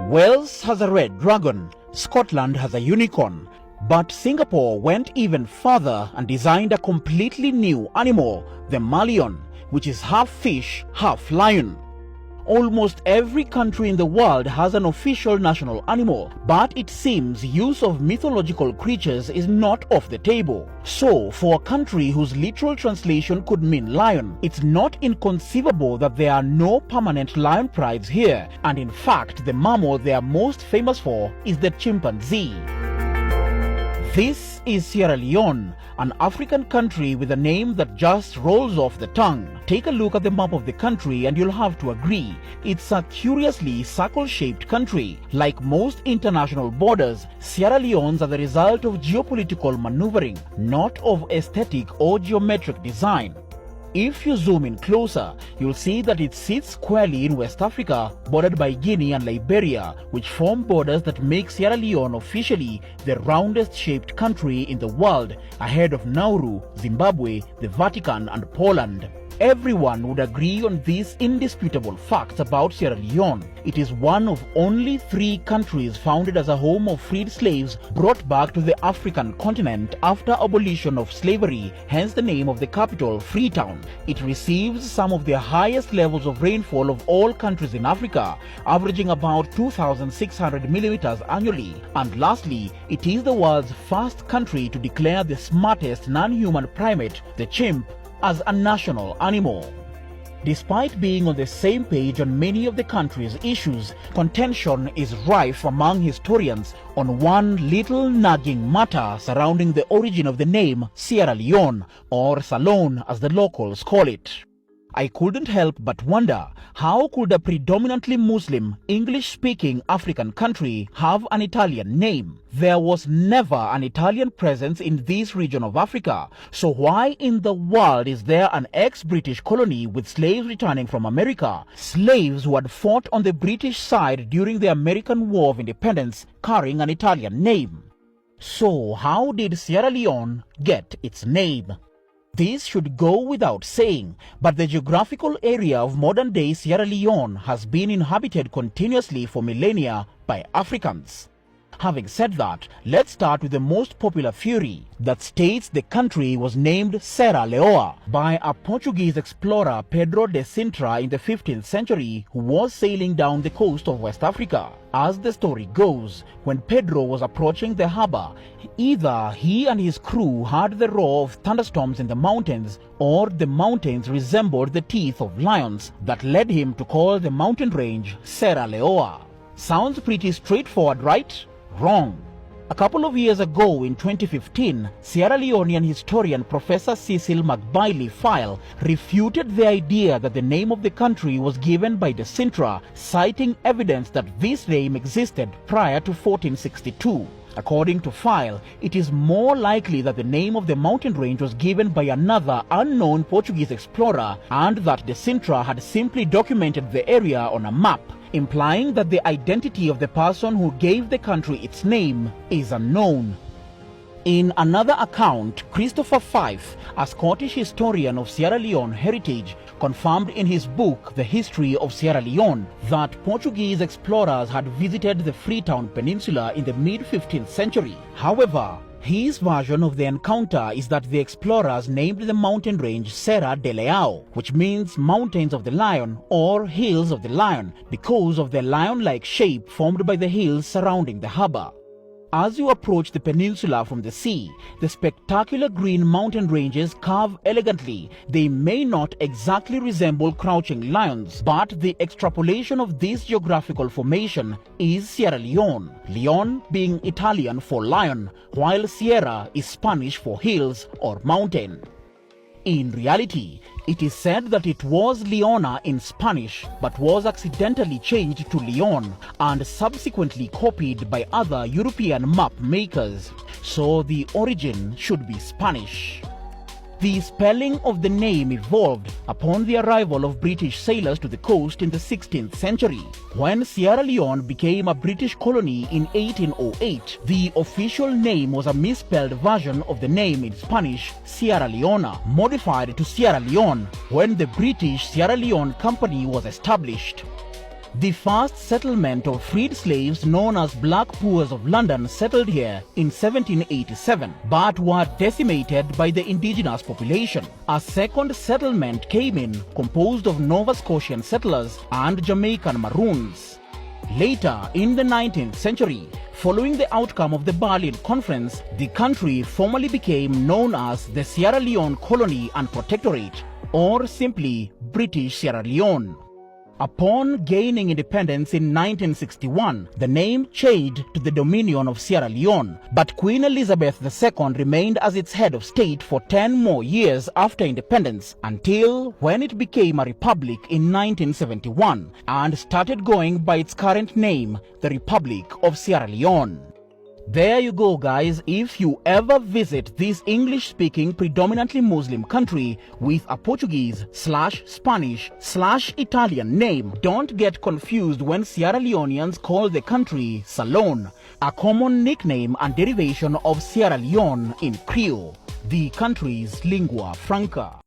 Wales has a red dragon, Scotland has a unicorn, but Singapore went even further and designed a completely new animal, the Malion, which is half fish, half lion. Almost every country in the world has an official national animal, but it seems use of mythological creatures is not off the table. So, for a country whose literal translation could mean lion, it's not inconceivable that there are no permanent lion prides here, and in fact, the mammal they are most famous for is the chimpanzee. This is Sierra Leone, an African country with a name that just rolls off the tongue. Take a look at the map of the country and you'll have to agree, it's a curiously circle-shaped country. Like most international borders, Sierra Leone's are the result of geopolitical maneuvering, not of aesthetic or geometric design. If you zoom in closer, you'll see that it sits squarely in West Africa, bordered by Guinea and Liberia, which form borders that make Sierra Leone officially the roundest shaped country in the world, ahead of Nauru, Zimbabwe, the Vatican and Poland. Everyone would agree on these indisputable facts about Sierra Leone. It is one of only 3 countries founded as a home of freed slaves brought back to the African continent after abolition of slavery, hence the name of the capital, Freetown. It receives some of the highest levels of rainfall of all countries in Africa, averaging about 2,600 millimeters annually. And lastly, it is the world's first country to declare the smartest non-human primate, the chimp, as a national animal. Despite being on the same page on many of the country's issues, contention is rife among historians on one little nagging matter surrounding the origin of the name Sierra Leone, or Salone as the locals call it. I couldn't help but wonder, how could a predominantly Muslim, English-speaking African country have an Italian name? There was never an Italian presence in this region of Africa, so why in the world is there an ex-British colony with slaves returning from America, slaves who had fought on the British side during the American War of Independence carrying an Italian name? So how did Sierra Leone get its name? This should go without saying, but the geographical area of modern-day Sierra Leone has been inhabited continuously for millennia by Africans. Having said that, let's start with the most popular theory that states the country was named Serra Leoa by a Portuguese explorer, Pedro de Sintra, in the 15th century, who was sailing down the coast of West Africa. As the story goes, when Pedro was approaching the harbor, either he and his crew heard the roar of thunderstorms in the mountains, or the mountains resembled the teeth of lions that led him to call the mountain range Serra Leoa. Sounds pretty straightforward, right? Wrong. A couple of years ago in 2015, Sierra Leonean historian Professor Cecil McBiley-File refuted the idea that the name of the country was given by de Sintra, citing evidence that this name existed prior to 1462. According to File, it is more likely that the name of the mountain range was given by another unknown Portuguese explorer and that de Sintra had simply documented the area on a map, implying that the identity of the person who gave the country its name is unknown. In another account, Christopher Fife, a Scottish historian of Sierra Leone heritage, confirmed in his book The History of Sierra Leone that Portuguese explorers had visited the Freetown Peninsula in the mid-15th century. However, his version of the encounter is that the explorers named the mountain range Serra de Leão, which means Mountains of the Lion or Hills of the Lion, because of the lion-like shape formed by the hills surrounding the harbor. As you approach the peninsula from the sea, the spectacular green mountain ranges carve elegantly. They may not exactly resemble crouching lions, but the extrapolation of this geographical formation is Sierra Leone, Leone being Italian for lion, while Sierra is Spanish for hills or mountain. In reality, it is said that it was Leona in Spanish, but was accidentally changed to Leon and subsequently copied by other European map makers, so the origin should be Spanish. The spelling of the name evolved upon the arrival of British sailors to the coast in the 16th century. When Sierra Leone became a British colony in 1808, the official name was a misspelled version of the name in Spanish, Sierra Leona, modified to Sierra Leone when the British Sierra Leone Company was established. The first settlement of freed slaves known as Black Poors of London settled here in 1787, but were decimated by the indigenous population. A second settlement came in composed of Nova Scotian settlers and Jamaican Maroons. Later, in the 19th century, following the outcome of the Berlin Conference, the country formally became known as the Sierra Leone Colony and Protectorate, or simply British Sierra Leone. Upon gaining independence in 1961, the name changed to the Dominion of Sierra Leone, but Queen Elizabeth II remained as its head of state for 10 more years after independence, until when it became a republic in 1971 and started going by its current name, the Republic of Sierra Leone. There you go, guys. If you ever visit this English-speaking predominantly Muslim country with a Portuguese/Spanish/Italian name, don't get confused when Sierra Leoneans call the country Salone, a common nickname and derivation of Sierra Leone in Creole, the country's lingua franca.